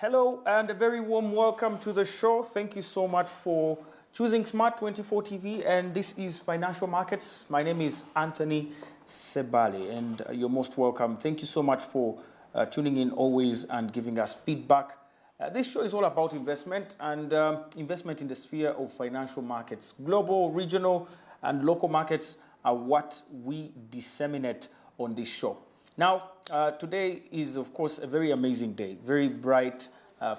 Hello and a very warm welcome to the show. Thank you so much for choosing Smart 24 TV, and this is Financial Markets. My name is Anthony Sebali, and you're most welcome. Thank you so much for tuning in always and giving us feedback. This show is all about investment and investment in the sphere of financial markets. Global, regional, and local markets are what we disseminate on this show. Now, today is, of course, a very amazing day, very bright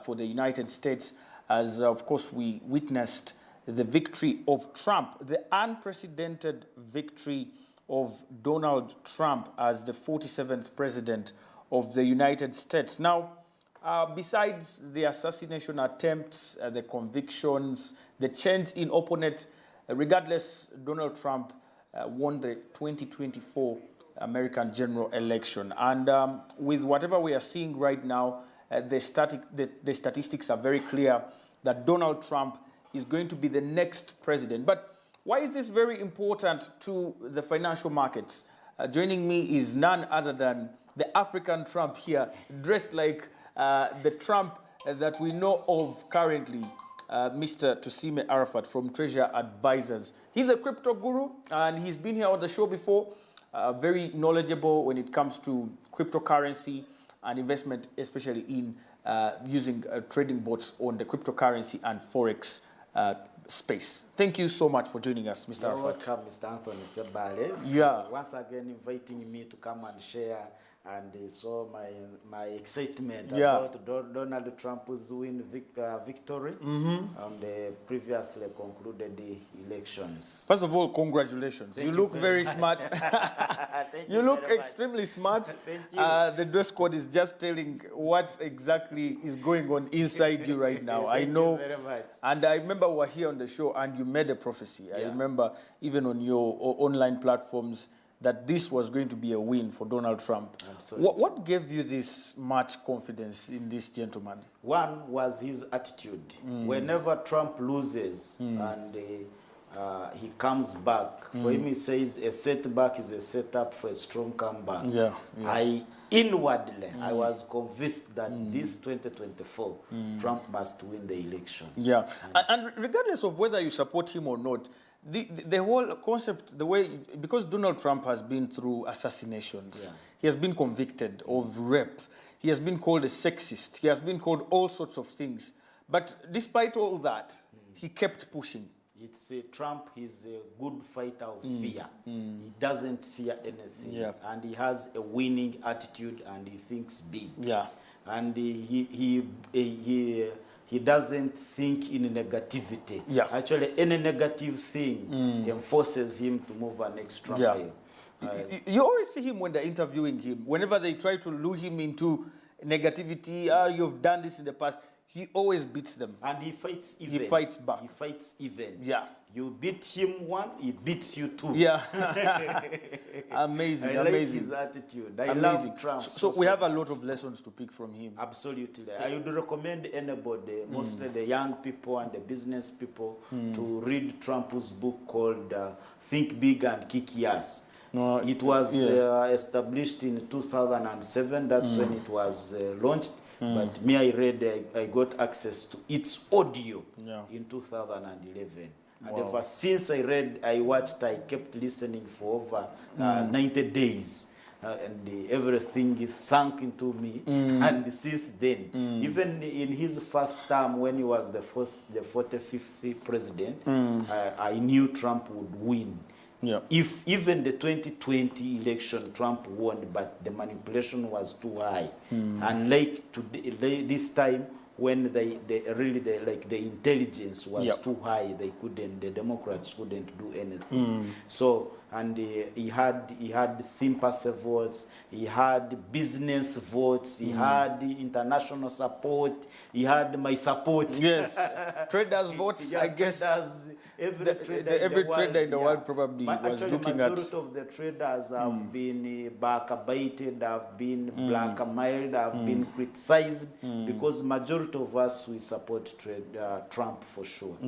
for the United States, as, of course, we witnessed the victory of Trump, the unprecedented victory of Donald Trump as the 47th president of the United States. Now, besides the assassination attempts, the convictions, the change in opponent, regardless, Donald Trump won the 2024 American general election. And with whatever we are seeing right now, the statistics are very clear that Donald Trump is going to be the next president. But why is this very important to the financial markets? Joining me is none other than the African Trump here, dressed like the Trump that we know of currently, Mr. Tusime Arafat from Treasure Advisors. He's a crypto guru, and he's been here on the show before. Very knowledgeable when it comes to cryptocurrency and investment, especially in using trading bots on the cryptocurrency and forex space. Thank you so much for joining us, Mr. Arafat. Welcome, Mr. Anthony Sebale. Yeah. Once again, inviting me to come and share and saw my excitement about Donald Trump's victory on the previously concluded elections. First of all, congratulations. You look very smart. You look extremely smart. Thank you. The dress code is just telling what exactly is going on inside you right now. I know. Thank you very much. And I remember we were here on the show and you made a prophecy. I remember even on your online platforms that this was going to be a win for Donald Trump. Absolutely. What gave you this much confidence in this gentleman? One was his attitude. Whenever Trump loses and he comes back, for him he says a setback is a setup for a strong comeback. Inwardly, I was convinced that this 2024, Trump must win the election. Yeah, and regardless of whether you support him or not, the whole concept, the way, because Donald Trump has been through assassinations, he has been convicted of rape, he has been called a sexist, he has been called all sorts of things. But despite all that, he kept pushing. It's Trump, he's a good fighter of fear. He doesn't fear anything. And he has a winning attitude and he thinks big. And he doesn't think in negativity. Actually, any negative thing enforces him to move an extra mile. You always see him when they're interviewing him. Whenever they try to lure him into negativity, you've done this in the past, he always beats them. And he fights even. He fights back. He fights even. You beat him one, he beats you two. Amazing, I amazing. Like his attitude. I love Trump. So we have a lot of lessons to pick from him. Absolutely. I would recommend anybody, mostly the young people and the business people, to read Trump's book called Think Big and Kick Ass. It was established in 2007. That's when it was launched. But me, I got access to its audio in 2011. And ever since I watched, I kept listening for over 90 days. And everything sunk into me. And since then, even in his first term, when he was the 45th president, I knew Trump would win. If even the 2020 election, Trump won, but the manipulation was too high. Unlike today, this time, when the intelligence was too high, the Democrats couldn't do anything. So, and he had Thimpers votes, he had business votes, he had international support, he had my support. Yes, traders votes, I guess. Every trader in the world probably was looking at. Majority of the traders have been backbited, have been blackmailed, have been criticized, because majority of us, we support Trump for sure.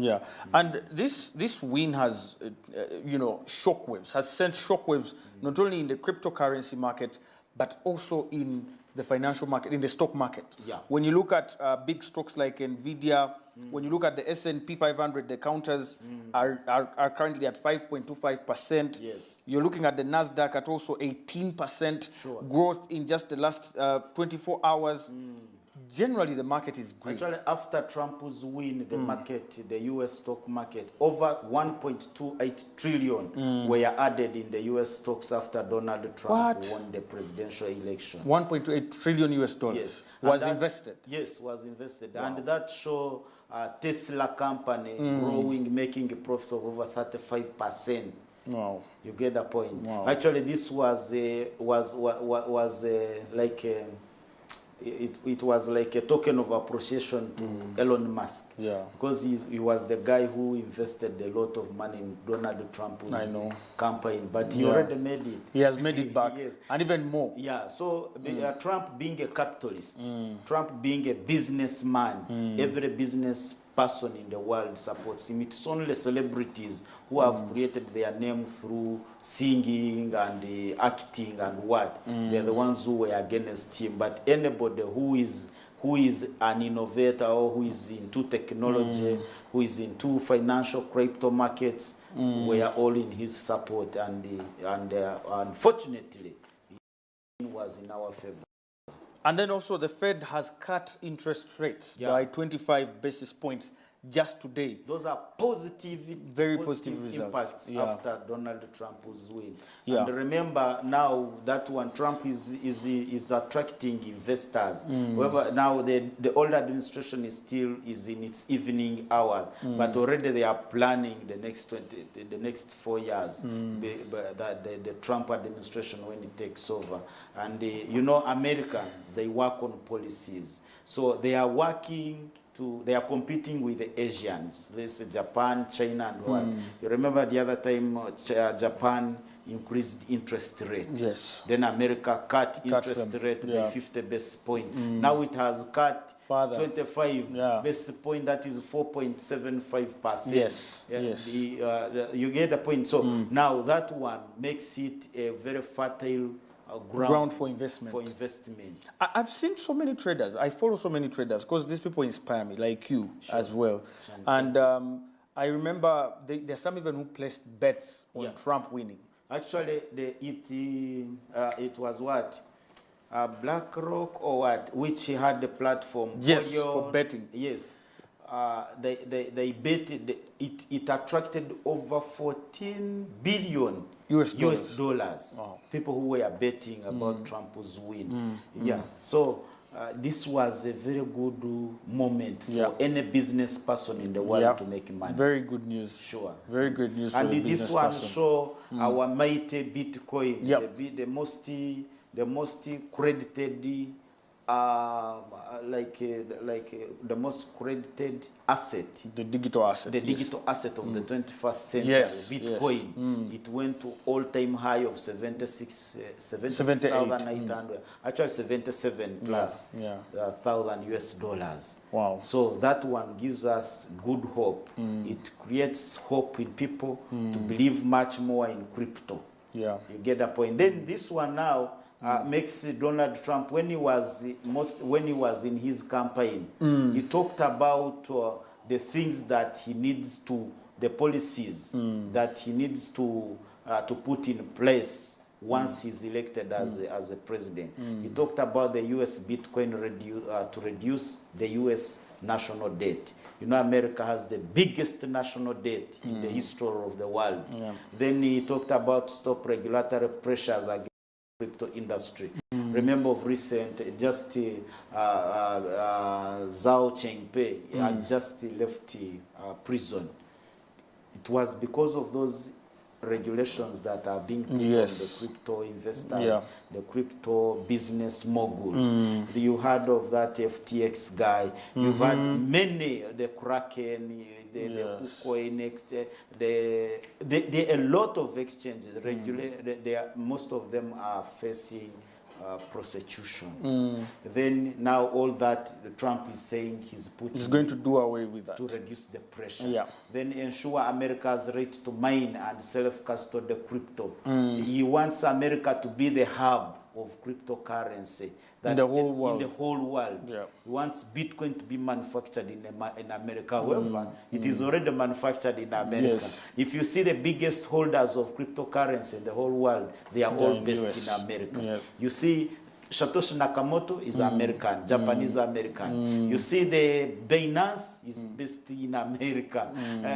And this win has, shockwaves, has sent shockwaves not only in the cryptocurrency market, but also in the financial market, in the stock market. Yeah. When you look at big stocks like Nvidia, when you look at the S&P 500, the counters are currently at 5.25%. Yes. You're looking at the Nasdaq at also 18% Sure. growth in just the last 24 hours. Generally, the market is green. Actually, after Trump's win, the market, the U.S. stock market, over 1.28 trillion were added in the U.S. stocks after Donald Trump won the presidential election. 1.28 trillion US dollars Yes. was And that- invested. Yes, was invested. And that show Tesla company growing, making a profit of over 35%. Wow. You get the point. Wow. Actually, this was like it was like a token of appreciation to Elon Musk. Yeah. Because he was the guy who invested a lot of money in Donald Trump's I know. campaign, but he Yeah. already made it. He has made it back. Yes. And even more. Yeah, so Trump being a capitalist, Trump being a businessman, every business person in the world supports him. It's only celebrities who have created their name through singing and acting and what. They're the ones who were against him. But anybody who is an innovator or who is into technology, who is into financial crypto markets, we are all in his support. And unfortunately, he was in our favor. And then also the Fed has cut interest rates Yeah. by 25 basis points just today. Those are positive, Very positive results. impacts Yeah. after Donald Trump's win. Yeah. And remember now that one, Trump is attracting investors. However, now the old administration is still in its evening hours, but already they are planning the next 4 years. The Trump administration when it takes over, and you know, Americans, they work on policies, so they are working. They are competing with the Asians, let's say Japan, China, and what. You remember the other time Japan increased interest rate. Yes. Then America cut interest them. rate Yeah. by 50 basis point. Now it has cut Further. 25 Yeah. basis point, that is 4.75%. Yes, yes. You get the point. So now that one makes it a very fertile Ground for investment. I've seen so many traders. I follow so many traders because these people inspire me, like you as well. Sure. And I remember there's some even who placed bets on Trump winning. Actually, it was what? BlackRock or what? Which had the platform. Yes, for betting. Yes. They bet it attracted over 14 billion US dollars. Wow. People who were betting about Trump's win. Yeah. So this was a very good moment for any business person in the world to make money. Very good news. Sure. Very good news for the business this one person. show our mighty Bitcoin, Yep. the most credited the most credited asset. The digital asset. The digital asset of the 21st century, Yes, Bitcoin. It went to all-time high of 76,800. Actually, 77 plus thousand US dollars. Wow. So that one gives us good hope. It creates hope in people to believe much more in crypto. Yeah. You get the point. Then this one now makes Donald Trump, when he was in his campaign, he talked about the things that he needs to, the policies that he needs to put in place once he's elected as a president. He talked about the U.S. Bitcoin to reduce the U.S. national debt. You know, America has the biggest national debt in the history of the world. Yeah. Then he talked about stop regulatory pressures against crypto industry. Remember of recent, just Zhao Chengpei had just left prison. It was because of those regulations that are being put on the crypto investors, the crypto business moguls. You heard of that FTX guy. You've had many, the Kraken, the KuCoin exchange, a lot of exchanges. Most of them are facing prosecution. Then now all that Trump is saying he's going to do away with that to reduce the pressure. then ensure America's right to mine and self-custody crypto. He wants America to be the hub of cryptocurrency. In the whole world. In the whole world. Yeah. He wants Bitcoin to be manufactured in America. However, it is already manufactured in America. Yes. If you see the biggest holders of cryptocurrency in the whole world, they are all based US. in America. Yeah. You see, Satoshi Nakamoto is American, Japanese American. You see the Binance is based in America.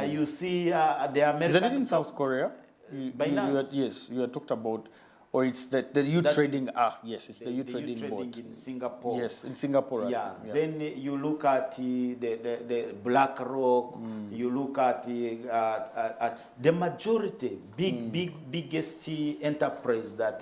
You see the American... Is that in South Korea? Binance? Yes, you had talked about, or it's the U-Trading, yes, it's the U-Trading board. in Singapore. Yes, in Singapore. Right? Yeah. Then you look at the BlackRock. You look at the majority, biggest enterprise that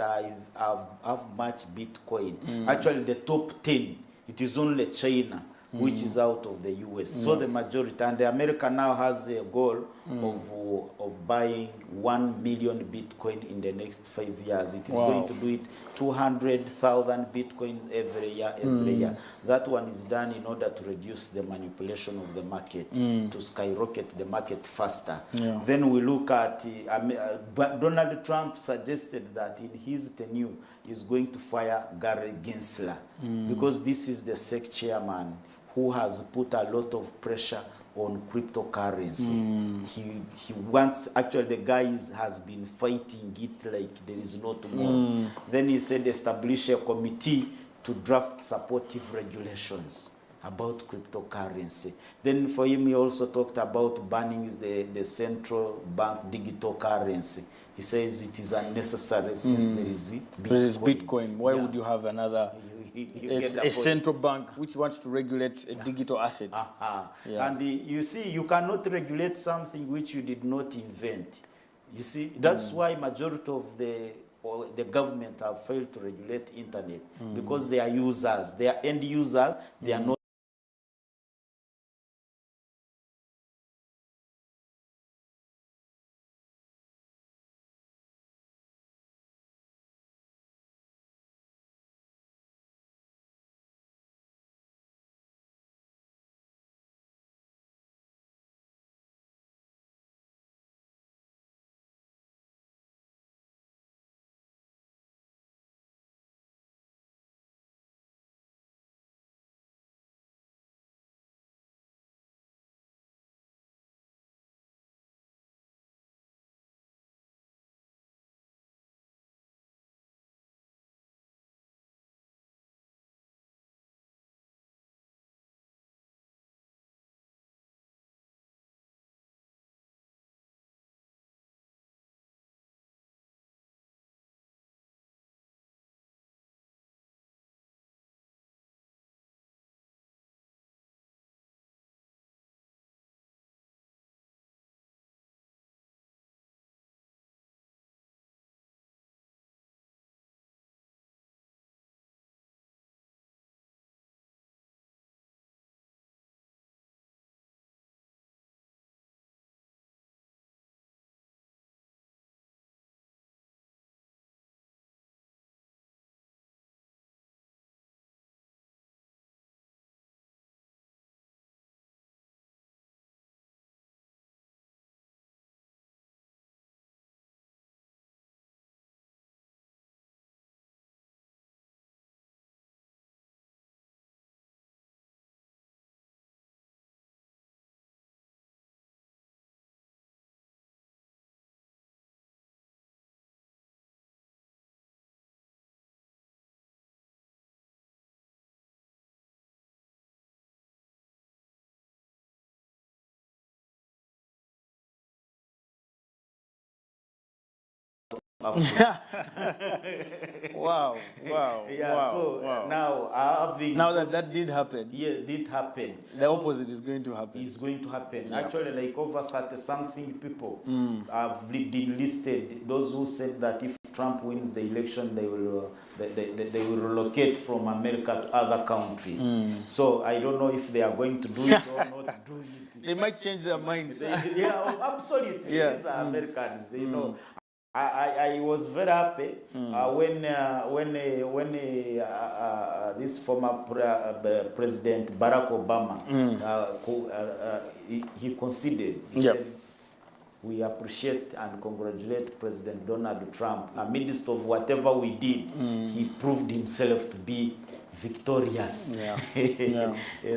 have much Bitcoin. Actually, the top 10, it is only China, which is out of the US. So the majority, and the America now has a goal of buying 1 million Bitcoin in the next 5 years. It is going to do it 200,000 Bitcoin every year. That one is done in order to reduce the manipulation of the market, to skyrocket the market faster. Yeah. Then we look at, Donald Trump suggested that in his tenure, he's going to fire Gary Gensler, because this is the SEC chairman who has put a lot of pressure on cryptocurrency. He wants, actually the guy has been fighting it like there is no tomorrow. Then he said establish a committee to draft supportive regulations about cryptocurrency. Then for him, he also talked about banning the central bank digital currency. He says it is unnecessary since there is Bitcoin. There is Bitcoin. Why would you have another... a central bank which wants to regulate a digital asset? And you see, you cannot regulate something which you did not invent. You see, that's why majority of the government have failed to regulate internet, because they are users, they are end users, they are not Wow. Yeah, so now having... Now that did happen. Yeah, it did happen. The opposite is going to happen. Is going to happen. Yeah. Actually, like over 30-something people have been listed. Those who said that if Trump wins the election, they will relocate from America to other countries. So I don't know if they are going to do it or not do it. They might change their minds. Yeah, absolutely. Yeah. These are Americans, you know. I was very happy when this former President Barack Obama he conceded. He said, we appreciate and congratulate President Donald Trump. Amidst of whatever we did, he proved himself to be victorious.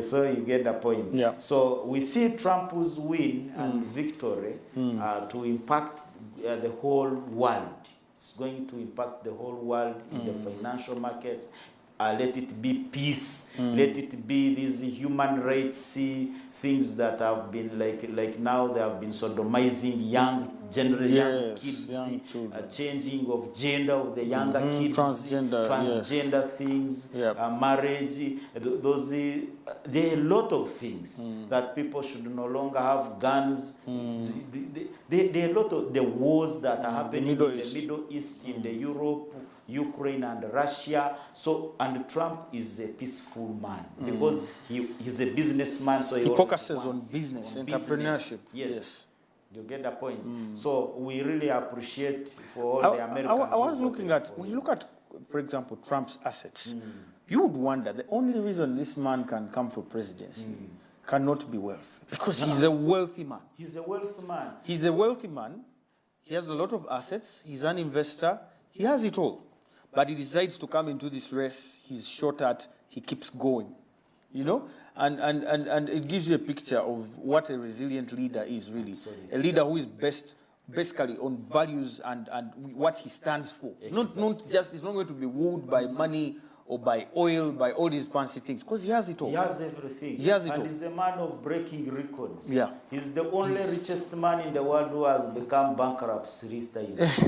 So you get the point. So we see Trump's win and victory to impact the whole world. It's going to impact the whole world in the financial markets. Let it be peace. Let it be these human rights things that have been like now they have been sodomizing young generation, young kids, changing of gender of the younger kids, transgender things, marriage. Those there are a lot of things that people should no longer have guns. There are a lot of the wars that are happening in the Middle East, in the Europe, Ukraine and Russia. So, and Trump is a peaceful man because he's a businessman. So he focuses on business, entrepreneurship. Yes. You get the point. So we really appreciate for all the Americans. I was looking at, when you look at, for example, Trump's assets, you would wonder the only reason this man can come for presidency cannot be wealth, because he's a wealthy man. He's a wealthy man. He's a wealthy man. He has a lot of assets. He's an investor. He has it all. But he decides to come into this race. He's shot at. He keeps going, you know? And it gives you a picture of what a resilient leader is, really. A leader who is basically on values and what he stands for. Not just, he's not going to be wooed by money or by oil, by all these fancy things, because he has it all. He has everything. He has it all. And he's a man of breaking records. Yeah. He's the only richest man in the world who has become bankrupt 3 times.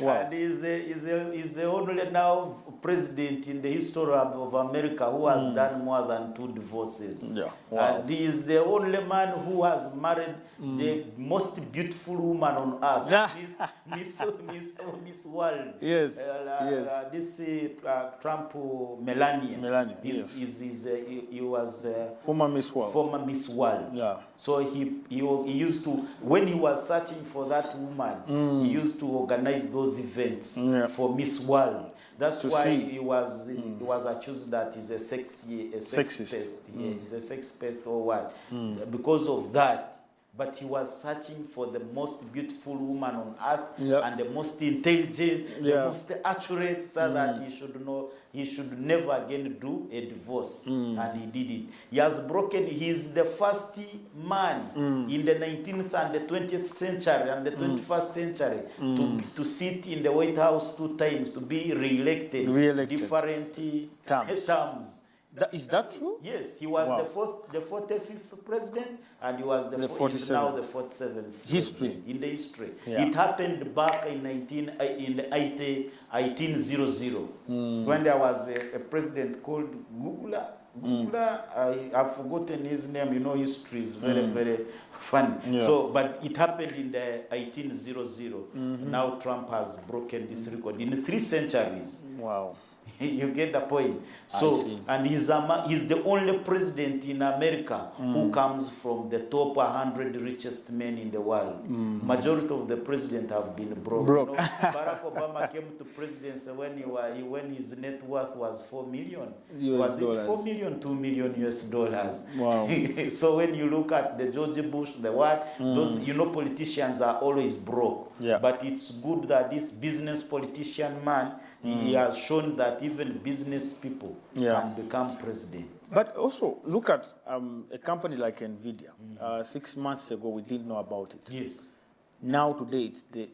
Wow. And he's the only now president in the history of America who has done more than 2 divorces. Yeah. Wow. And he is the only man who has married the most beautiful woman on earth. Miss World. Yes. This Trump, Melania. He was former Miss World. Former Miss World. Yeah. So he used to, when he was searching for that woman, he used to organize those events for Miss World. That's why he was accused that he's a sexist. He's a sex pest or what? Because of that. But he was searching for the most beautiful woman on earth and the most intelligent, the most accurate, so that he should never again do a divorce. And he did it. He has broken, he's the first man in the 19th and the 20th century and the 21st century to sit in the White House 2 times, to be re-elected. Different terms. Is that true? Yes, he was the 45th president, and he was the 47th. Now the 47th history in the history. It happened back in 1800 when there was a president called Gugula. I've forgotten his name. You know, history is very fun. So, but it happened in the 1800. Now Trump has broken this record in 3 centuries. Wow. You get the point. So, and he's the only president in America who comes from the top 100 richest men in the world. Majority of the presidents have been broke. You know, Barack Obama came to presidency when his net worth was $4 million. Was it 4 million, $2 million US dollars? Wow. So when you look at the George Bush, the what, those, you know, politicians are always broke. But it's good that this business politician man, he has shown that even business people can become president. But also, look at a company like NVIDIA. 6 months ago, we didn't know about it. Yes. Now, today, it's the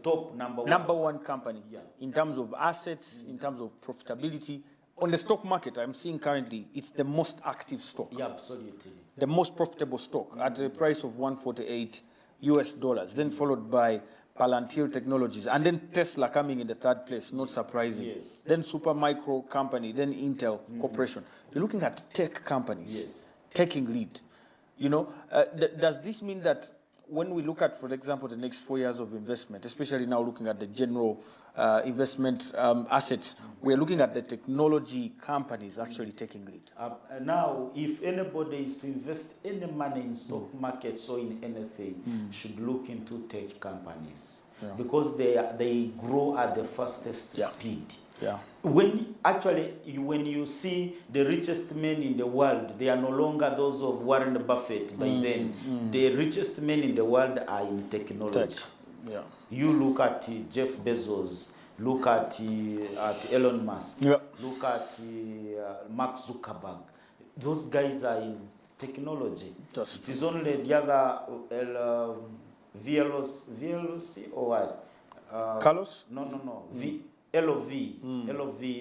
top number one company in terms of assets, in terms of profitability. On the stock market, I'm seeing currently, it's the most active stock. Yeah, absolutely. The most profitable stock at a price of $148 US, then followed by Palantir Technologies, and then Tesla coming in the 3rd place, not surprising. Yes. Then Supermicro company, then Intel Corporation. You're looking at tech companies taking lead. You know, does this mean that when we look at, for example, the next 4 years of investment, especially now looking at the general investment assets, we're looking at the technology companies actually taking lead. Now, if anybody is to invest any money in stock markets or in anything, should look into tech companies because they grow at the fastest speed. Yeah. When you see the richest men in the world, they are no longer those of Warren Buffett by then. The richest men in the world are in technology. Tech. Yeah. You look at Jeff Bezos, look at Elon Musk, look at Mark Zuckerberg. Those guys are in technology. It is only the other VLC or what? Carlos? No. LOV,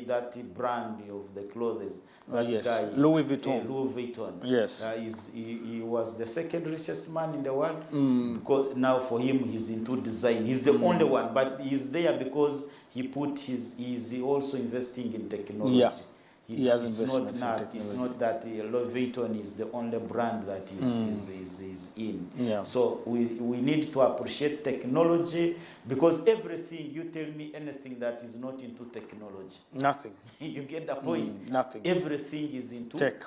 that brand of the clothes. That guy, Louis Vuitton. Louis Vuitton. Yes. He was the second richest man in the world. Because now for him, he's into design. He's the only one, but he's there because he's also investing in technology. Yeah. He has investments in technology. It's not that Louis Vuitton is the only brand that is in. Yeah. So we need to appreciate technology because everything, you tell me anything that is not into technology. Nothing. You get the point? Nothing. Everything is into tech.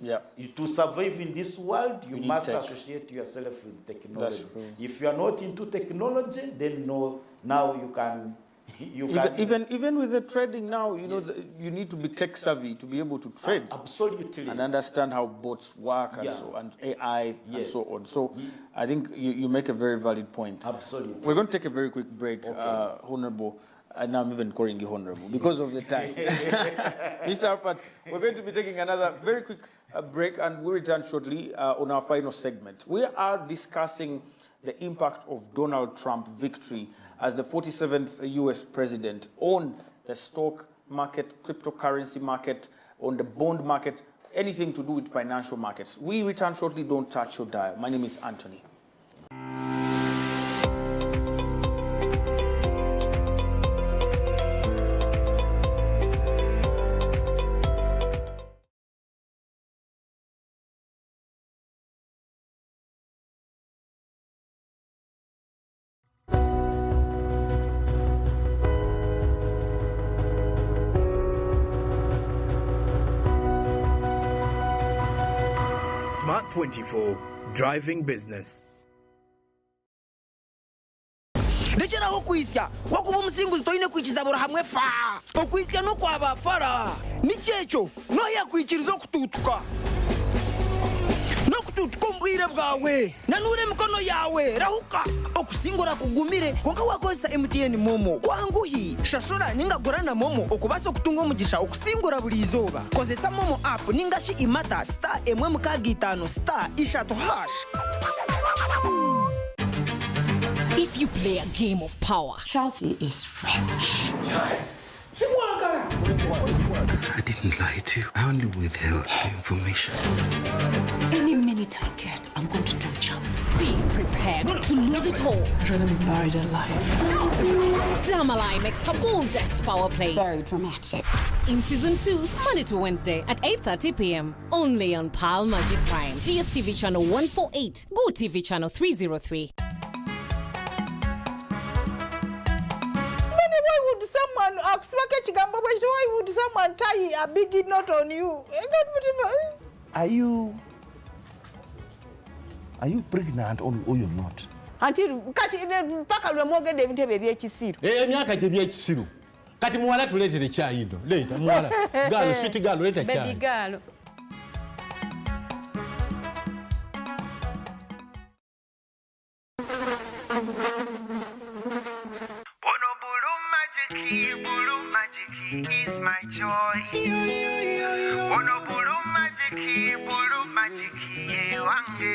Yeah. To survive in this world, you must associate yourself with technology. That's true. If you are not into technology, then now you can... Even with the trading now, you need to be tech savvy to be able to trade. Absolutely. And understand how bots work and AI and so on. So I think you make a very valid point. Absolutely. We're going to take a very quick break, Honorable. And now I'm even calling you Honorable because of the time. Mr. Arafat, we're going to be taking another very quick break and we'll return shortly on our final segment. We are discussing the impact of Donald Trump victory as the 47th US president on the stock market, cryptocurrency market, on the bond market, anything to do with financial markets. We return shortly. Don't touch your dial. My name is Anthony. Smart 24, driving business. Ndechera okwisya wakuba umusinguzi toine kwikizabura hamwe fa okwisya no kwaba fara nichecho no yakwikirizo kututuka no kututuka mbwire bwawe nanure mikono yawe rahuka okusingura kugumire konka wakosa MTN momo kwanguhi shashura ningagurana momo okubasa kutunga umugisha okusingura buri izoba kozesa momo app ningashi imata star emwe mukagitano star ishatu hash. If you play a game of power, Chelsea is French. I didn't lie to you. I only withheld the information. Any minute I get, I'm going to tell Chelsea. be prepared to lose it all. I'd rather be buried alive. Damalai makes her boldest power play. Very dramatic. In season 2, Monday to Wednesday at 8:30 p.m. Only on Pal Magic Prime, DSTV channel 148, Go TV channel 303. Why would someone why would someone tie a big knot on you? Are you pregnant or you're not? Until kati mpaka lwemwogedde ebintebe ebyekisiru. Emyaka gye byekisiru. Kati muwala tuleetere chai ndo. Leeta muwala. Galo sweet galo leeta chai. Baby galo. Is my joy. Ono bulu magiki wange.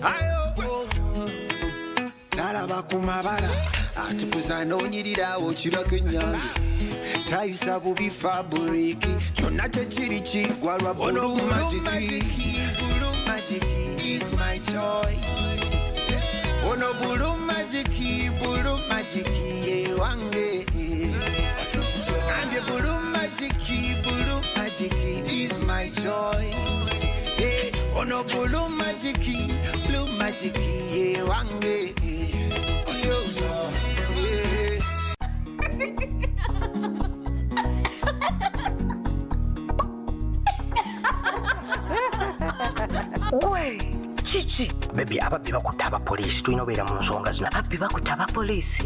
Ayo Naraba kumabala atukuza nonyirirawo kirako enyange tayisa bubi fabriki kyonna tekiri kigwa lwa bulu magiki. Bulu magiki is my choice. Ono bulu magiki ye wange. And the blue magiki is my choice. Hey, oh no blue magiki Chikie wange Ojosa Chichi baby ababbi bakutta police tulina obeera mu nsonga zino ababbi bakutta police.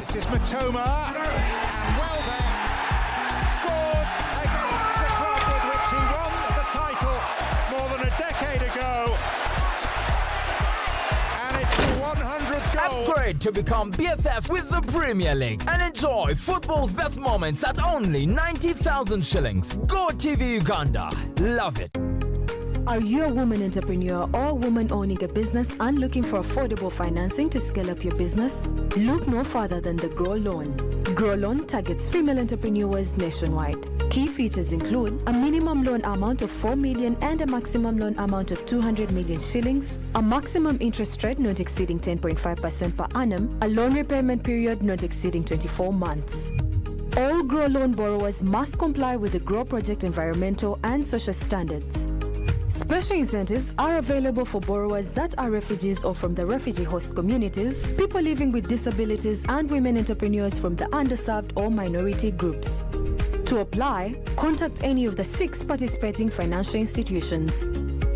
This is Matoma, and well there, scored against the club with which he won the title more than a decade ago. And it's the 100th goal. Upgrade to become BFF with the Premier League and enjoy football's best moments at only 90,000 shillings. Go TV Uganda. Love it. Are you a woman entrepreneur or a woman owning a business and looking for affordable financing to scale up your business? Look no further than the Grow Loan. Grow Loan targets female entrepreneurs nationwide. Key features include a minimum loan amount of 4 million and a maximum loan amount of 200 million shillings, a maximum interest rate not exceeding 10.5% per annum, a loan repayment period not exceeding 24 months. All Grow Loan borrowers must comply with the Grow Project environmental and social standards. Special incentives are available for borrowers that are refugees or from the refugee host communities, people living with disabilities, and women entrepreneurs from the underserved or minority groups. To apply, contact any of the 6 participating financial institutions.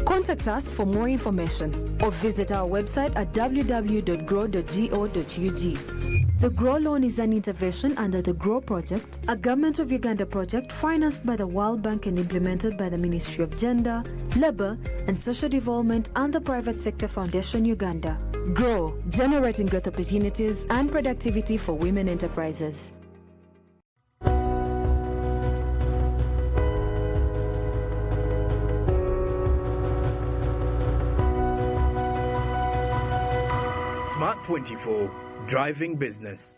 Contact us for more information or visit our website at www.grow.go.ug. The Grow Loan is an intervention under the Grow Project, a Government of Uganda project financed by the World Bank and implemented by the Ministry of Gender, Labour and Social Development and the Private Sector Foundation Uganda. Grow, generating growth opportunities and productivity for women enterprises. Smart 24, driving business.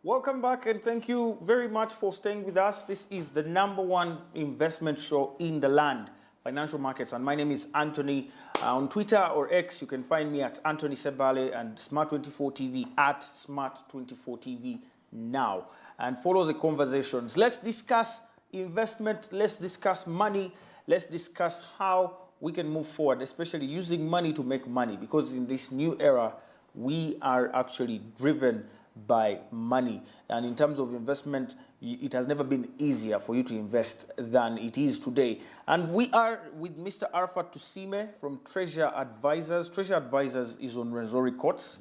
Welcome back, and thank you very much for staying with us. This is the #1 investment show in the land, Financial Markets, and my name is Anthony. On Twitter or X, you can find me at Anthony Sebale, and Smart24 TV at Smart24 TV now. And follow the conversations. Let's discuss investment, let's discuss money, let's discuss how we can move forward, especially using money to make money, because in this new era, we are actually driven by money. And in terms of investment, it has never been easier for you to invest than it is today. And we are with Mr. Arafat Tusime from Treasure Advisors. Treasure Advisors is on Rwenzori Courts,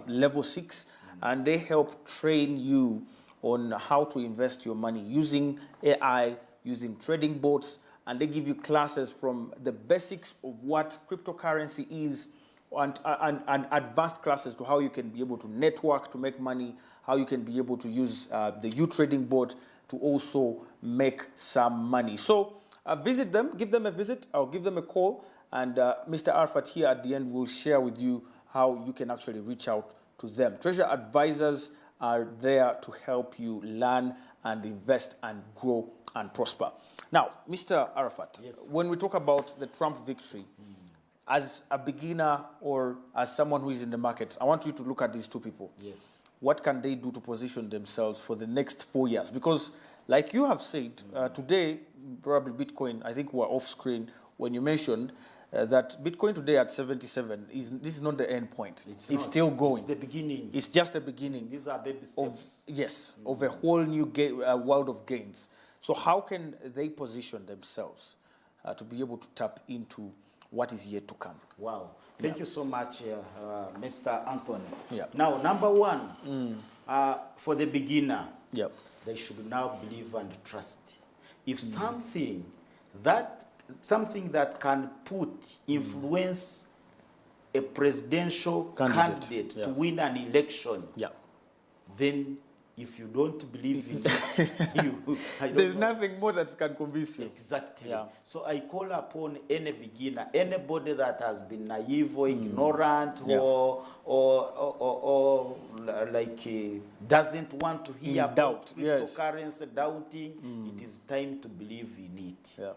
level 6, and they help train you on how to invest your money using AI, using trading bots, and they give you classes from the basics of what cryptocurrency is, and advanced classes to how you can be able to network to make money, how you can be able to use the U-Trading board to also make some money. So visit them, give them a visit, or give them a call, and Mr. Arafat here at the end will share with you how you can actually reach out to them. Treasure Advisors are there to help you learn and invest and grow and prosper. Now, Mr. Arafat, when we talk about the Trump victory, as a beginner or as someone who is in the market, I want you to look at these two people. Yes. What can they do to position themselves for the next 4 years? Because like you have said, today, probably Bitcoin, I think we're off screen when you mentioned that Bitcoin today at 77, this is not the end point. It's still going. It's the beginning. It's just the beginning. These are baby steps. Of a whole new world of gains. So how can they position themselves to be able to tap into what is yet to come? Wow. Thank you so much, Mr. Anthony. Yeah. Now, #1, for the beginner, they should now believe and trust. If something that can influence a presidential candidate to win an election, then if you don't believe in it, I don't There's know. nothing more that can convince you. Exactly. Yeah. So I call upon any beginner, anybody that has been naive or ignorant Yeah. or like doesn't want to hear about Doubt, yes. cryptocurrency, doubting, it is time to believe in it. Yeah.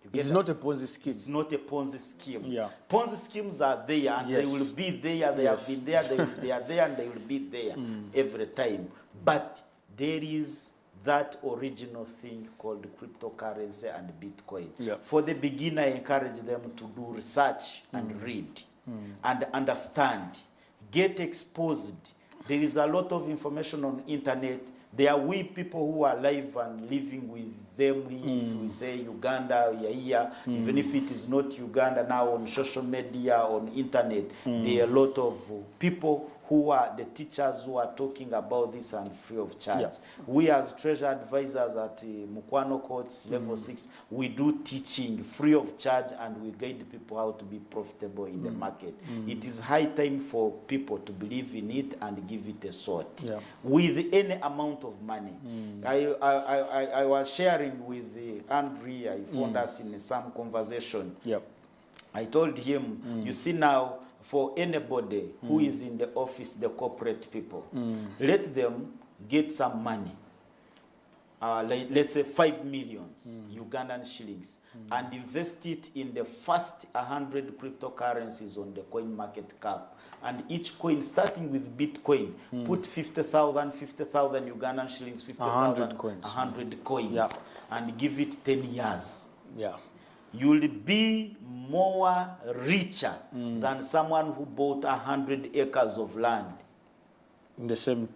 You get It's that? not a Ponzi scheme. It's not a Ponzi scheme. Yeah. Ponzi schemes are there and Yes. they will be there. They Yes. have been there. They are there and they will be there every time. But there is that original thing called cryptocurrency and Bitcoin. Yeah. For the beginner, I encourage them to do research and read and understand, get exposed. There is a lot of information on internet. There are we people who are live and living with them. If we say Uganda, we are here. Even if it is not Uganda, now on social media, on internet, there are a lot of people who are the teachers who are talking about this and free of charge. Yeah. We as treasure advisors at Mukwano Courts Level 6, we do teaching free of charge and we guide people how to be profitable in the market. It is high time for people to believe in it and give it a shot. Yeah. With any amount of money. I was sharing with Andrea, he found us in some conversation. Yep. I told him, you see now, for anybody who is in the office, the corporate people, let them get some money. Let's say 5 million Ugandan shillings, and invest it in the first 100 cryptocurrencies on the coin market cap. And each coin, starting with Bitcoin, put 50,000 Ugandan shillings, 100 coins. 100 coins, Yeah. and give it 10 years. Yeah. You'll be more richer than someone who bought 100 acres of land. In the same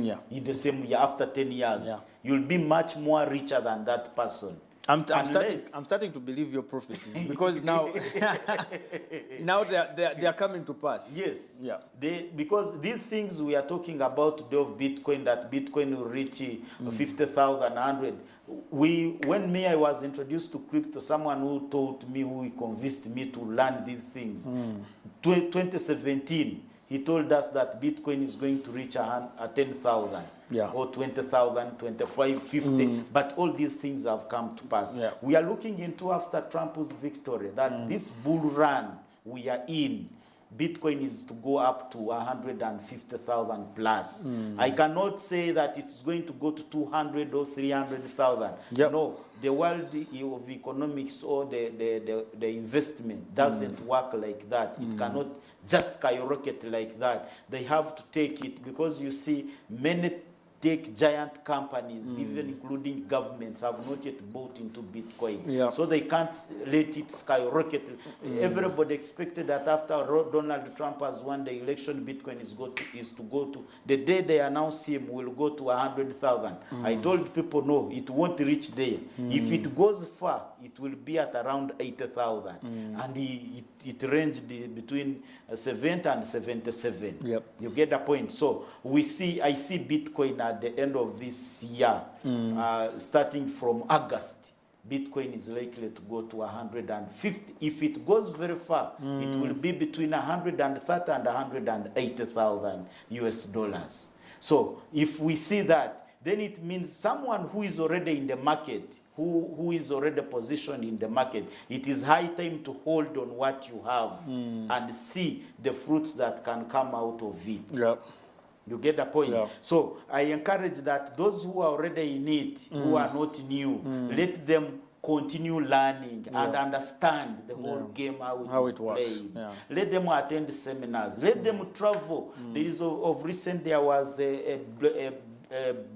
year. In the same year, after 10 years. Yeah. You'll be much more richer than that person. I'm starting to believe your prophecies because now now they are coming to pass. Yes. Yeah. Because these things we are talking about today of Bitcoin, that Bitcoin will reach 50,000, 100. When I was introduced to crypto, someone who told me, who convinced me to learn these things, 2017, he told us that Bitcoin is going to reach 10,000. Yeah. Or 20,000, 25, 50. But all these things have come to pass. Yeah. We are looking into, after Trump's victory, that this bull run we are in, Bitcoin is to go up to 150,000 plus. I cannot say that it's going to go to 200 or 300,000. Yep. No, the world of economics or the investment doesn't work like that. It cannot just skyrocket like that. They have to take it, because you see many tech giant companies, even including governments, have not yet bought into Bitcoin. Yeah. So they can't let it skyrocket. Everybody expected that after Donald Trump has won the election, Bitcoin is to go to, the day they announce him, will go to 100,000. I told people, no, it won't reach there. If it goes far, it will be at around 80,000. And it ranged between 70 and 77. Yep. You get the point? So I see Bitcoin at the end of this year, starting from August, Bitcoin is likely to go to 150. If it goes very far, it will be between 130 and 180,000 US dollars. So if we see that, then it means someone who is already in the market, who is already positioned in the market, it is high time to hold on what you have and see the fruits that can come out of it. Yeah. You get the point? Yeah. So I encourage that those who are already in it, who are not new, let them continue learning and understand the whole game, how it is works. played. Yeah. Let them attend seminars. Let them travel. There is of recent, there was a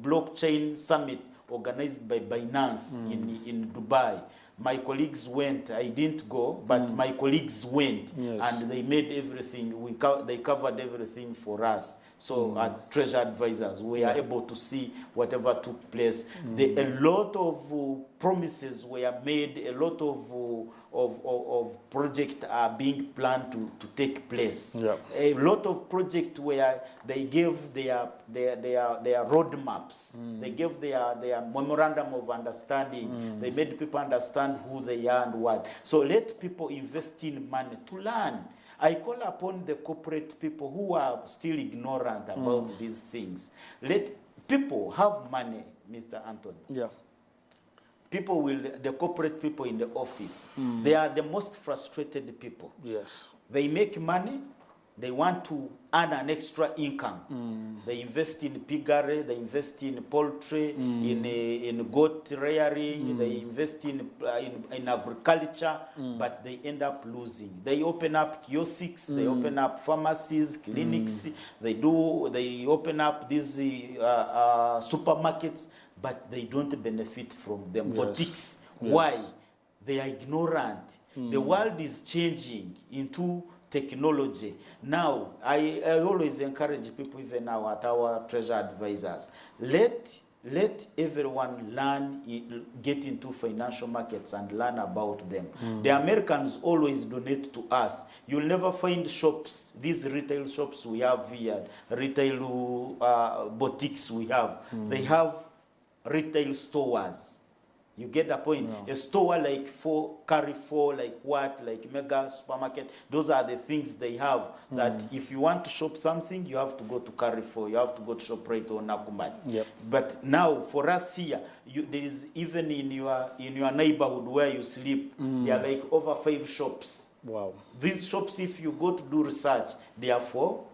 blockchain summit organized by Binance in Dubai. My colleagues went. I didn't go, but my colleagues went, and they made everything. They covered everything for us. So at Treasure Advisors, we are able to see whatever took place. A lot of promises were made. A lot of projects are being planned to take place. Yeah. A lot of projects where they gave their roadmaps. They gave their memorandum of understanding. They made people understand who they are and what. So let people invest in money to learn. I call upon the corporate people who are still ignorant about these things. Let people have money, Mr. Anthony. Yeah. People the corporate people in the office, they are the most frustrated people. Yes. They make money, they want to earn an extra income. They invest in piggery, they invest in poultry, in goat rearing, they invest in agriculture, but they end up losing. They open up kiosks, they open up pharmacies, clinics, they open up these supermarkets, but they don't benefit from them. Yes. Boutiques. Yes. Why? They are ignorant. The world is changing into technology. Now, I always encourage people, even now at our treasure advisors, let everyone get into financial markets and learn about them. The Americans always donate to us. You'll never find shops, these retail shops we have here, retail boutiques we have. They have retail stores. You get the point? A store like Carrefour, like Mega Supermarket, those are the things they have that if you want to shop something, you have to go to Carrefour, you have to go to ShopRite or Nakumatt. Yep. But now for us here, there is even in your neighborhood where you sleep, there are like over 5 shops. Wow. These shops, if you go to do research, they are for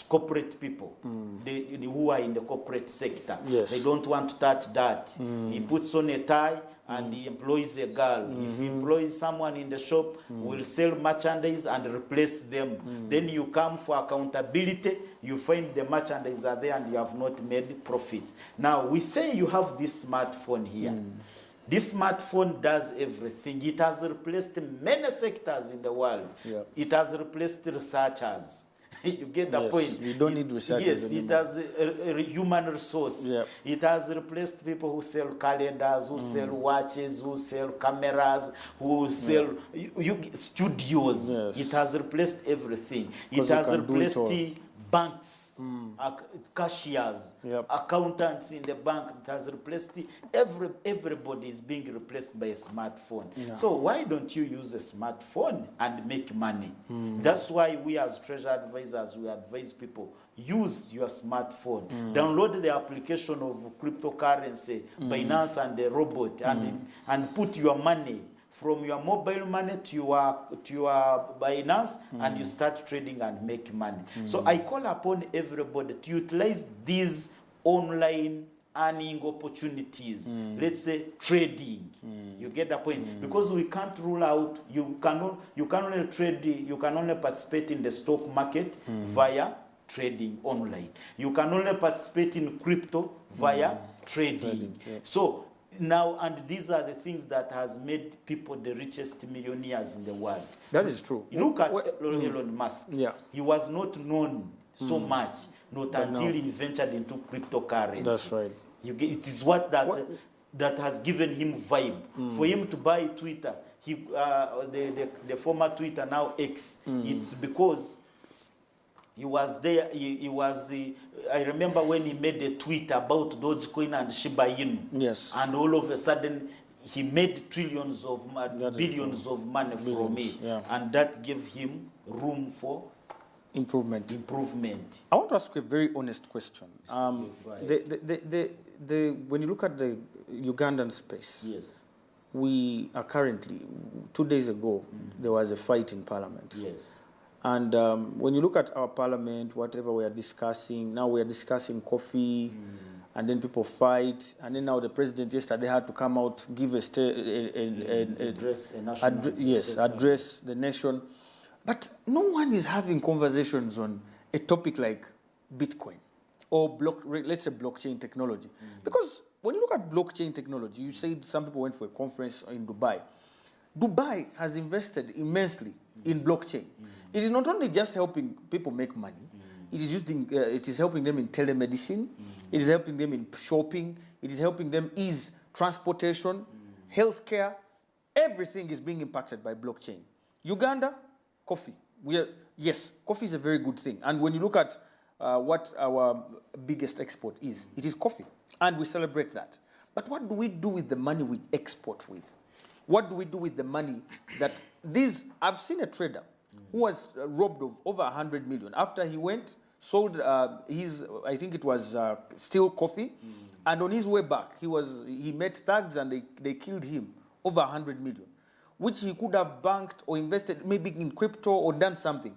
corporate people, who are in the corporate sector. Yes. They don't want to touch that. He puts on a tie and he employs a girl. If he employs someone in the shop, will sell merchandise and replace them. Then you come for accountability, you find the merchandise are there and you have not made profit. Now, we say you have this smartphone here. This smartphone does everything. It has replaced many sectors in the world. Yeah. It has replaced researchers. You get the point. You don't need researchers Yes, anymore. it has a human resource. Yeah. It has replaced people who sell calendars, who sell watches, who sell cameras, who sell studios. Yes. It has replaced everything. It 'Cause you has can do it replaced all. the banks, cashiers, Yep. accountants in the bank. It has replaced everybody is being replaced by a smartphone. So why don't you use a smartphone and make money? That's why we as treasure advisors, we advise people, use your smartphone. Download the application of cryptocurrency, Binance and the robot, and put your money from your mobile money to your Binance, and you start trading and make money. So I call upon everybody to utilize these online earning opportunities. Let's say trading. You get the point? Because we can't rule out, you can only trade, you can only participate in the stock market via trading online. You can only participate in crypto via trading. So now, and these are the things that has made people the richest millionaires in the world. That is true. Look at Elon Musk. Yeah. He was not known so much, not until he ventured into cryptocurrency. That's right. It is that has given him vibe. For him to buy Twitter, the former Twitter, now X, it's because he was there. He was. I remember when he made a tweet about Dogecoin and Shiba Inu. Yes. And all of a sudden, he made billions of money from it, and that gave him room for improvement. Improvement. I want to ask you a very honest question. When you look at the Ugandan space, yes, we are currently. 2 days ago, there was a fight in Parliament. Yes. And when you look at our parliament, whatever we are discussing, now we are discussing coffee, and then people fight, and then now the president yesterday had to come out, give address the nation. But no one is having conversations on a topic like Bitcoin or let's say blockchain technology. Because when you look at blockchain technology, you said some people went for a conference in Dubai. Dubai has invested immensely in blockchain. It is not only just helping people make money, it is helping them in telemedicine, it is helping them in shopping, it is helping them ease transportation, healthcare. Everything is being impacted by blockchain. Uganda, coffee. Yes, coffee is a very good thing. And when you look at what our biggest export is, it is coffee. And we celebrate that. But what do we do with the money we export with? What do we do with the money that I've seen a trader who was robbed of over 100 million. After he went sold I think it was Still Coffee, and on his way back, he met thugs and they killed him, over 100 million, which he could have banked or invested maybe in crypto or done something.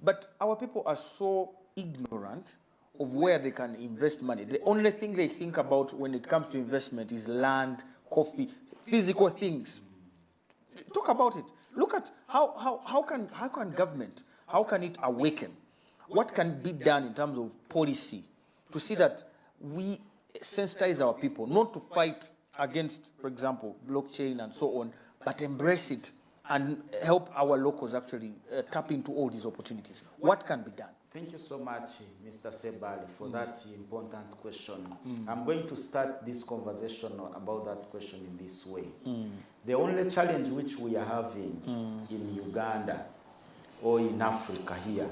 But our people are so ignorant of where they can invest money. The only thing they think about when it comes to investment is land, coffee, physical things. Talk about it. Look at how can government, how can it awaken? What can be done in terms of policy to see that we sensitize our people, not to fight against, for example, blockchain and so on, but embrace it and help our locals actually tap into all these opportunities? What can be done? Thank you so much, Mr. Sebali, for that important question. I'm going to start this conversation about that question in this way. The only challenge which we are having in Uganda or in Africa here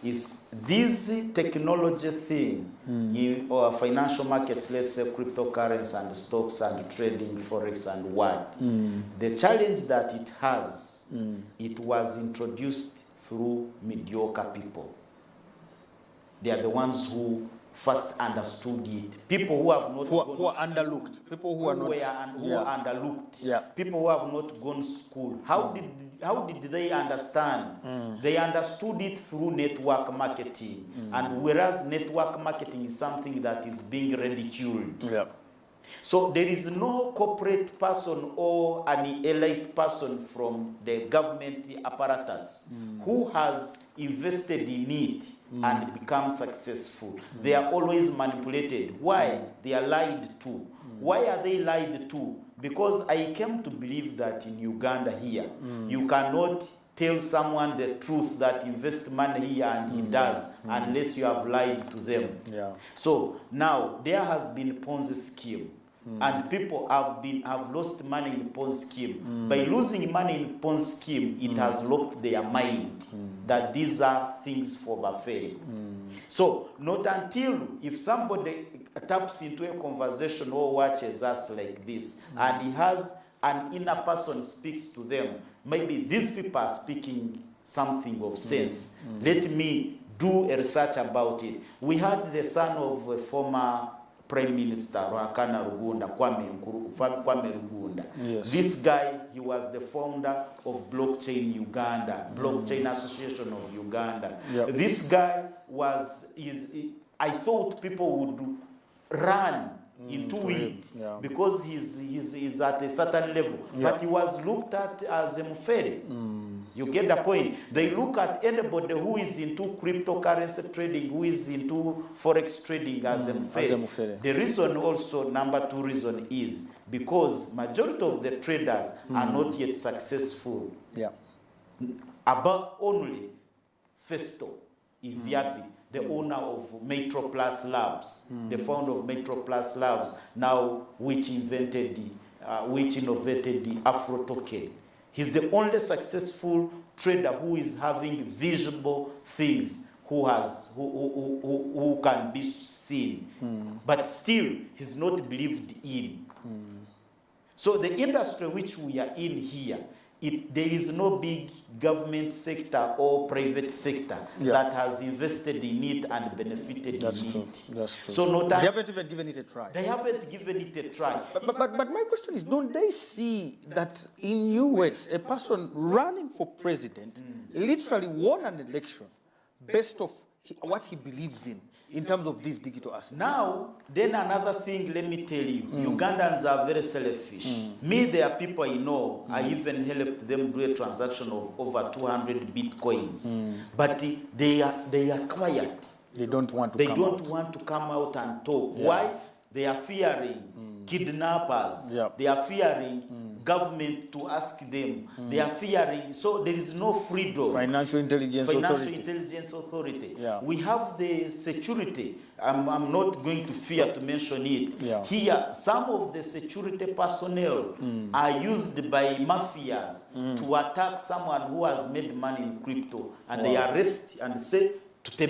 is this technology thing in our financial markets, let's say cryptocurrency and stocks and trading, forex and what. The challenge that it has, it was introduced through mediocre people. They are the ones who first understood it. People who have not who are underlooked. People who are not are underlooked. People who have not gone to school. How did they understand? They understood it through network marketing. And whereas network marketing is something that is being ridiculed. So there is no corporate person or an elite person from the government apparatus who has invested in it and become successful. They are always manipulated. Why? They are lied to. Why are they lied to? Because I came to believe that in Uganda here, you cannot tell someone the truth that invest money here and he does unless you have lied to them. So now there has been Ponzi scheme. And people have lost money in Ponzi scheme. By losing money in Ponzi scheme, it has locked their mind that these are things for buffet. So not until if somebody taps into a conversation or watches us like this, and he has an inner person speaks to them, maybe these people are speaking something of sense. Let me do a research about it. We had the son of a former Prime Minister Ruhakana Rugunda, Kwame Rugunda. This guy, he was the founder of Blockchain Uganda, Blockchain Association of Uganda. This guy I thought people would run into it because he's at a certain level. But he was looked at as a mufere. You get the point? They look at anybody who is into cryptocurrency trading, who is into forex trading as a mufere. The reason also, number two reason is because majority of the traders are not yet successful. About only Festo Iviabi, the owner of Metro Plus Labs, the founder of Metro Plus Labs, now which innovated the Afro token. He's the only successful trader who is having visible things, who can be seen, but still he's not believed in. So the industry which we are in here, there is no big government sector or private sector that has invested in it and benefited in it. That's true. So they haven't even given it a try. They haven't given it a try. But my question is, don't they see that in US, a person running for president literally won an election based off what he believes in terms of these digital assets? Now, then another thing, let me tell you, Ugandans are very selfish. Me, there are people I know, I even helped them do a transaction of over 200 bitcoins. But they are quiet. They don't want to They don't want to come out and talk. Why? They are fearing kidnappers. They are fearing government to ask them. They are fearing. So there is no freedom. Financial Intelligence Authority. We have the security. I'm not going to fear to mention it. Here, some of the security personnel are used by mafias to attack someone who has made money in crypto. And they arrest and say, we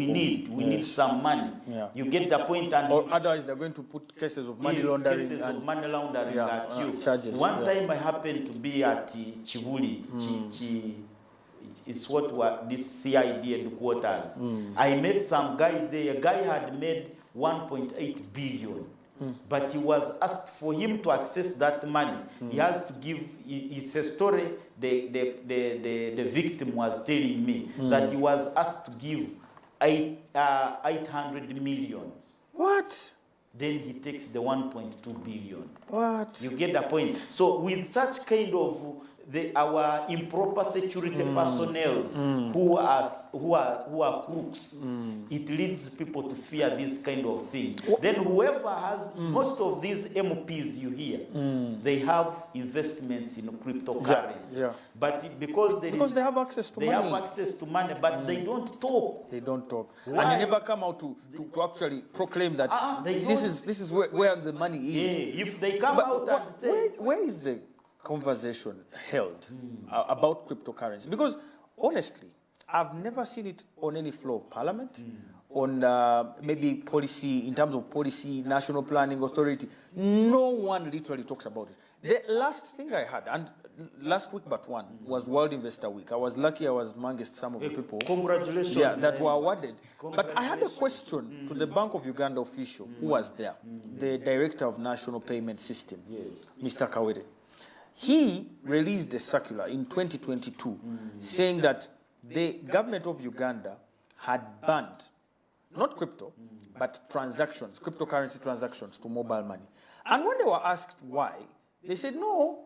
need some money. You get the point. And or otherwise they're going to put cases of money laundering. At you. Charges. One time I happened to be at Chibuli, It's what this CID headquarters. I met some guys there. A guy had made 1.8 billion. But he was asked for him to access that money. He has to give. It's a story. The victim was telling me that he was asked to give 800 millions. What? Then he takes the 1.2 billion. What? You get the point. So with such kind of our improper security personnel who are crooks, it leads people to fear this kind of thing. Then whoever has most of these MPs you hear, they have investments in cryptocurrency. Yeah. But because they have access to money. They have access to money, but they don't talk. They don't talk. Why? And they never come out to actually proclaim that this is where the money is. Yeah, if they come out and say, where is the conversation held about cryptocurrency? Because honestly, I've never seen it on any floor of parliament, on maybe policy, in terms of policy, national planning authority. No one literally talks about it. The last thing I had, and last week but one, was World Investor Week. I was lucky I was amongst some of the people. Congratulations. Yeah, that were awarded. But I had a question to the Bank of Uganda official who was there, the Director of National Payment System, Mr. Kawere. He released a circular in 2022 saying that the government of Uganda had banned, not crypto, but transactions, cryptocurrency transactions to mobile money. And when they were asked why, they said, no,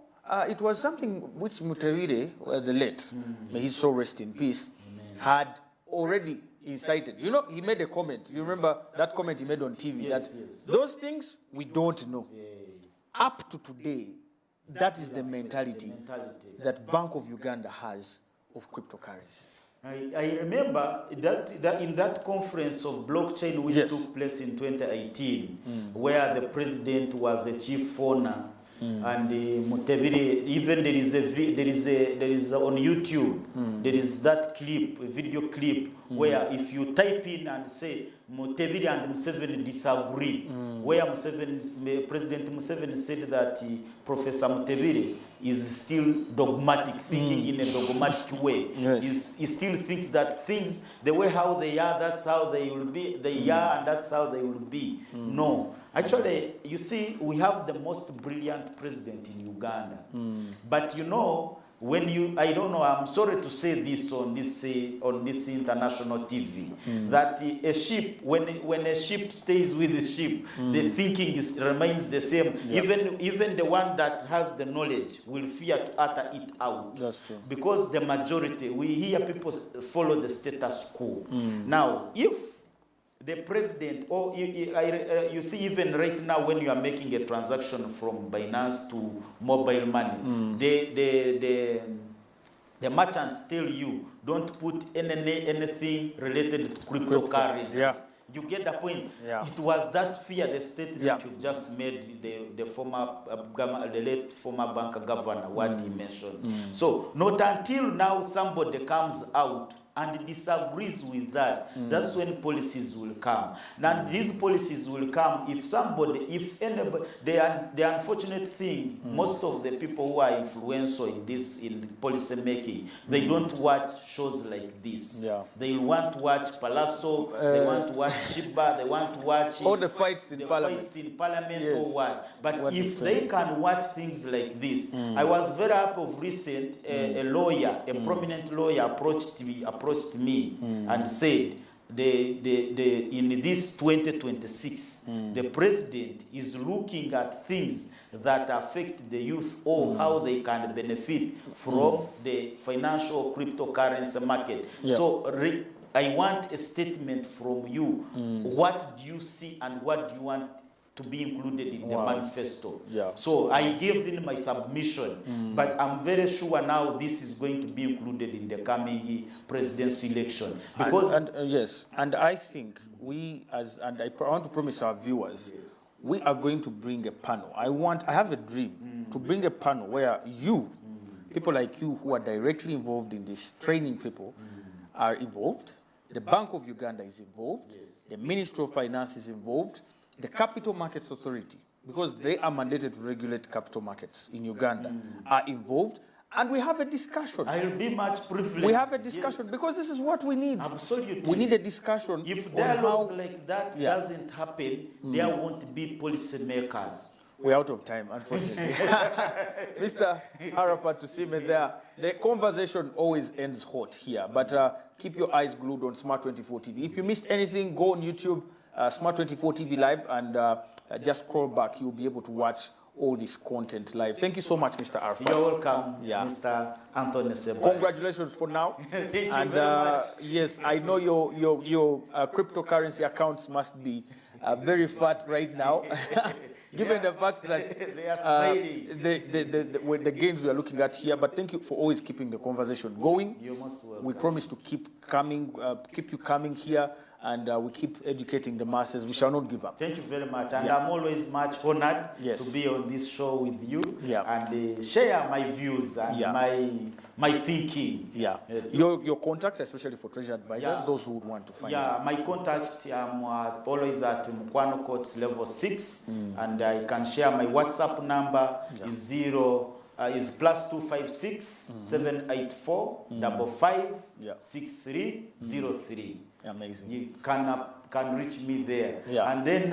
it was something which Mutawire, the late, may his soul rest in peace, had already incited. You know, he made a comment. You remember that comment he made on TV? Those things we don't know. Up to today, that is the mentality that Bank of Uganda has of cryptocurrency. I remember that in that conference of blockchain which took place in 2018, where the president was a chief fauna, and Mutevere, even there is on YouTube, there is that clip, a video clip, where if you type in and say Mutevere and Museveni disagree, where President Museveni said that Professor Mutevere is still dogmatic, thinking in a dogmatic way. He still thinks that things, the way how they are, that's how they will be. They are, and that's how they will be. No. Actually, you see, we have the most brilliant president in Uganda. But you know, when you, I don't know, I'm sorry to say this on this international TV, that a ship, when a ship stays with the ship, the thinking remains the same. Even the one that has the knowledge will fear to utter it out. That's true. Because the majority, we hear people follow the status quo. Now, if the president, or you see, even right now when you are making a transaction from Binance to mobile money, the merchants tell you don't put anything related to cryptocurrency. Yeah. You get the point? Yeah. It was that fear, the statement you've just made, the late former bank governor, what he mentioned. So not until now somebody comes out and disagrees with that, that's when policies will come. Now these policies will come if anybody, the unfortunate thing, most of the people who are influential in policy making, they don't watch shows like this. They want to watch Palazzo, they want to watch Shiba, they want to watch all the fights in parliament. Or what. But if they can watch things like this, I was very happy of recent, a lawyer, a prominent lawyer approached me and said, in this 2026, the president is looking at things that affect the youth or how they can benefit from the financial cryptocurrency market. So I want a statement from you. What do you see and what do you want to be included in the manifesto? So I gave in my submission, but I'm very sure now this is going to be included in the coming presidential election. Because and I think we, and I want to promise our viewers, we are going to bring a panel. I have a dream to bring a panel where you, people like you who are directly involved in this, training people, are involved. The Bank of Uganda is involved. The Ministry of Finance is involved. The Capital Markets Authority, because they are mandated to regulate capital markets in Uganda, are involved. And we have a discussion. I'll be much privileged. We have a discussion because this is what we need. Absolutely. We need a discussion. If on dialogues how- like that doesn't happen, there won't be policymakers. We're out of time, unfortunately. Mr. Arafat Tusime there. The conversation always ends hot here, but keep your eyes glued on Smart 24 TV. If you missed anything, go on YouTube, Smart 24 TV Live, and just scroll back. You'll be able to watch all this content live. Thank you so much, Mr. Arafat. You're welcome, Mr. Anthony Sebali. Congratulations for now. Thank you and, very much. Yes, I know your cryptocurrency accounts must be very fat right now. Given the fact that They are smiling. the gains we are looking at here, but thank you for always keeping the conversation going. You're most welcome. We promise to keep you coming here, and we keep educating the masses. We shall not give up. Thank you very much. And I'm always much honored to be on this show with you and share my views and my thinking. Yeah. Your contact, especially for treasury advisors, those who would want to find out. My contact, I'm always at Mukwano Courts level 6, and I can share my WhatsApp number is +256 784 55 6303. Amazing. You can reach me there. Yeah. And then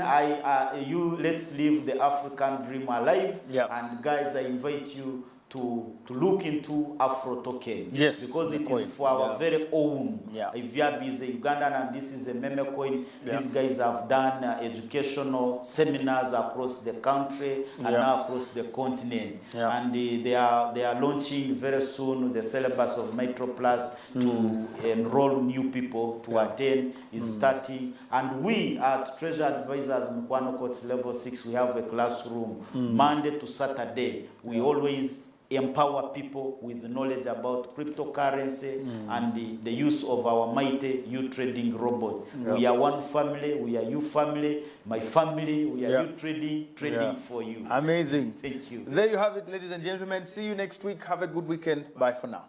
let's live the African dream alive. And guys, I invite you to look into Afro Token. Yes, because the it coin. is for our very own. Yeah. If Viabi is a Ugandan and this is a meme coin, these guys have done educational seminars across the country and now across the continent. And they are launching very soon the syllabus of Metro Plus to enroll new people to attend is starting. And we at Treasure Advisors Mukwano Courts level 6, we have a classroom Monday to Saturday. We always empower people with knowledge about cryptocurrency and the use of our mighty U-Trading robot. We are one family, we are you family, my family, we are U-Trading for you. Amazing. Thank you. There you have it, ladies and gentlemen. See you next week. Have a good weekend. Bye for now.